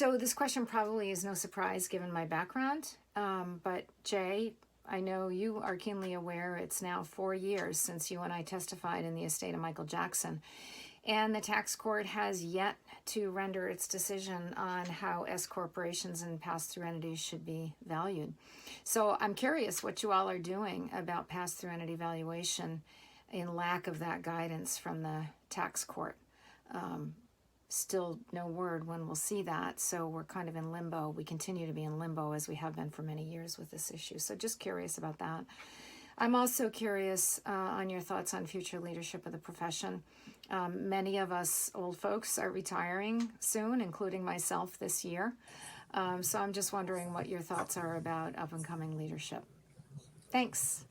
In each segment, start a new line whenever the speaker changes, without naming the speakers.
So this question probably is no surprise given my background. But Jay, I know you are keenly aware it's now 4 years since you and I testified in the estate of Michael Jackson. And the tax court has yet to render its decision on how S corporations and pass-through entities should be valued. So I'm curious what you all are doing about pass-through entity valuation in lack of that guidance from the tax court. Still no word when we'll see that, so we're kind of in limbo. We continue to be in limbo as we have been for many years with this issue. So just curious about that. I'm also curious on your thoughts on future leadership of the profession. Many of us old folks are retiring soon, including myself this year. So I'm just wondering what your thoughts are about up and coming leadership. Thanks.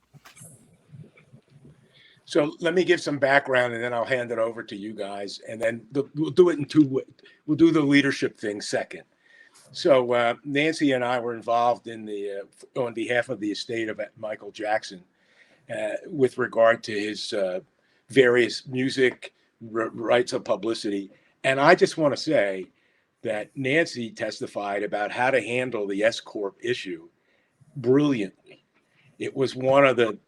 So let me give some background, and then I'll hand it over to you guys, and then we'll do it in two ways. We'll do the leadership thing second. So Nancy and I were involved in on behalf of the estate of Michael Jackson with regard to his various music rights of publicity. And I just want to say that Nancy testified about how to handle the S Corp issue brilliantly. It was one of the,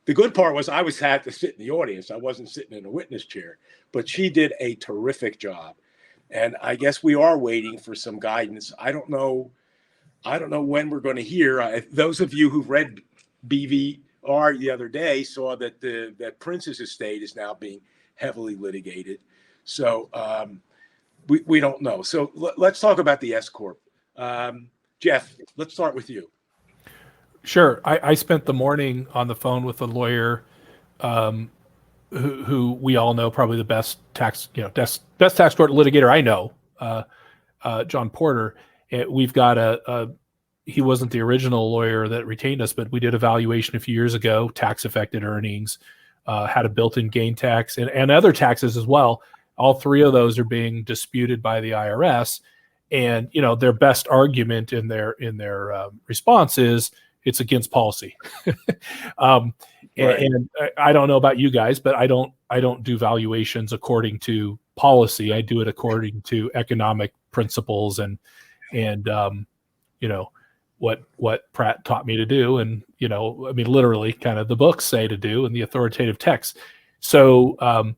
the good part was I had to sit in the audience. I wasn't sitting in a witness chair, but she did a terrific job. And I guess we are waiting for some guidance. I don't know when we're going to hear. Those of you who've read BVR the other day saw that that Prince's estate is now being heavily litigated. So we don't know. So let's talk about the S Corp. Jeff, let's start with you.
Sure. I spent the morning on the phone with a lawyer who we all know, probably the best tax court litigator I know, John Porter. We've got he wasn't the original lawyer that retained us, but we did a valuation a few years ago, tax affected earnings, had a built-in gain tax and other taxes as well. All three of those are being disputed by the IRS. And, their best argument in their response is it's against policy. Right. And I don't know about you guys, but I don't do valuations according to policy. I do it according to economic principles and what Pratt taught me to do. And, literally kind of the books say to do and the authoritative text. So,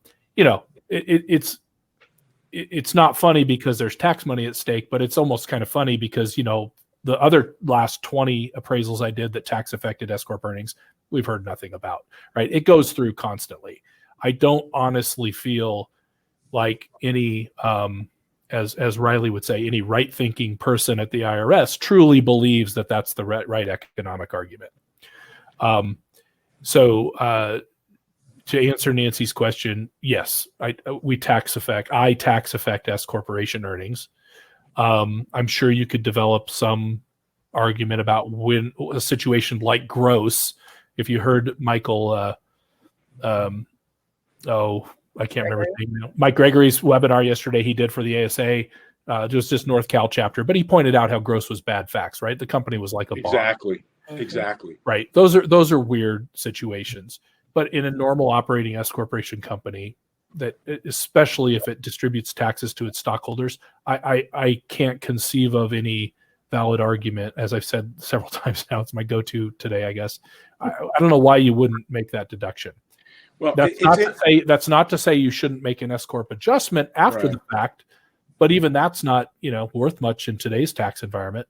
it's not funny because there's tax money at stake, but it's almost kind of funny because, the other last 20 appraisals I did that tax affected S Corp earnings, we've heard nothing about, right? It goes through constantly. I don't honestly feel like any, as Riley would say, any right-thinking person at the IRS truly believes that that's the right economic argument. So to answer Nancy's question, yes, I tax affect S corporation earnings. I'm sure you could develop some argument about when a situation like gross. If you heard Michael, I can't remember his name now. Mike Gregory's webinar yesterday, he did for the ASA, just North Cal chapter, but he pointed out how gross was bad facts, right? The company was like a bar.
Exactly.
Right. Those are weird situations. But in a normal operating S corporation company, that especially if it distributes taxes to its stockholders, I can't conceive of any valid argument. As I've said several times now, it's my go-to today, I guess. I don't know why you wouldn't make that deduction. Well, that's not to say you shouldn't make an S corp adjustment after the fact, but even that's not worth much in today's tax environment.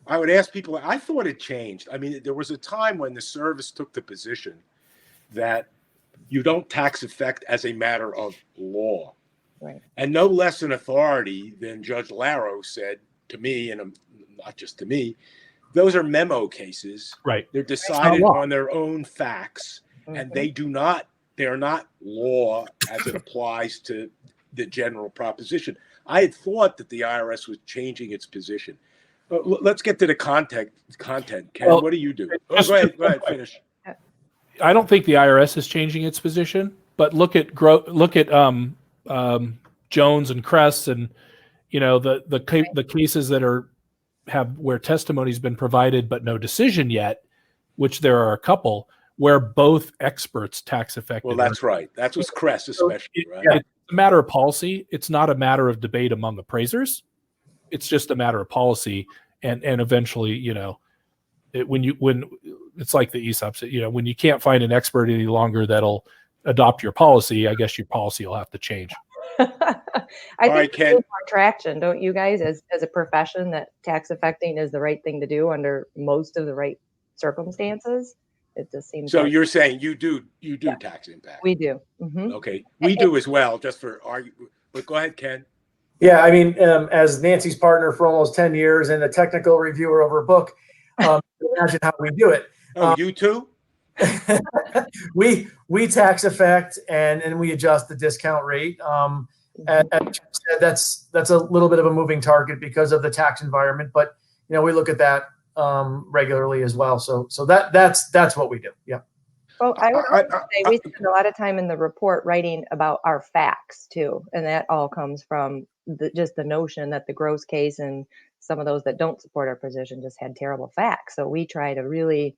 I would ask people. I thought it changed. I mean, there was a time when the service took the position that you don't tax effect as a matter of law. Right. And no less an authority than Judge Laro said to me, and not just to me, those are memo cases.
Right.
They're decided on their own facts, and they are not law as it applies to the general proposition. I had thought that the IRS was changing its position. Let's get to the content. Ken, what do you do? Go ahead, finish.
I don't think the IRS is changing its position, but look at Jones and Kress and the cases that have where testimony's been provided but no decision yet, which there are a couple where both experts tax affected.
Well, that's right. That's what's Kress especially, right?
a matter of policy. It's not a matter of debate among appraisers. It's just a matter of policy, and eventually, when it's like the ESOPs, when you can't find an expert any longer that'll adopt your policy, I guess your policy will have to change.
I
All right,
think
Ken.
there's more traction, don't you guys, as a profession, that tax affecting is the right thing to do under most of the right circumstances? It just seems
So
like
you're saying you do tax impact?
we do. Mm-hmm.
Okay, we do as well, just for argument. But go ahead, Ken.
Yeah, I mean, as Nancy's partner for almost 10 years and a technical reviewer over a book, imagine how we do it.
Oh, you too?
we tax effect and we adjust the discount rate. That's a little bit of a moving target because of the tax environment, but we look at that regularly as well. So that's what we do. Yeah.
Well, I would also say we spend a lot of time in the report writing about our facts too, and that all comes from just the notion that the gross case and some of those that don't support our position just had terrible facts. So we try to really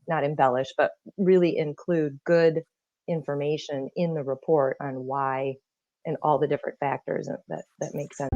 not embellish, but really include good information in the report on why and all the different factors that make sense.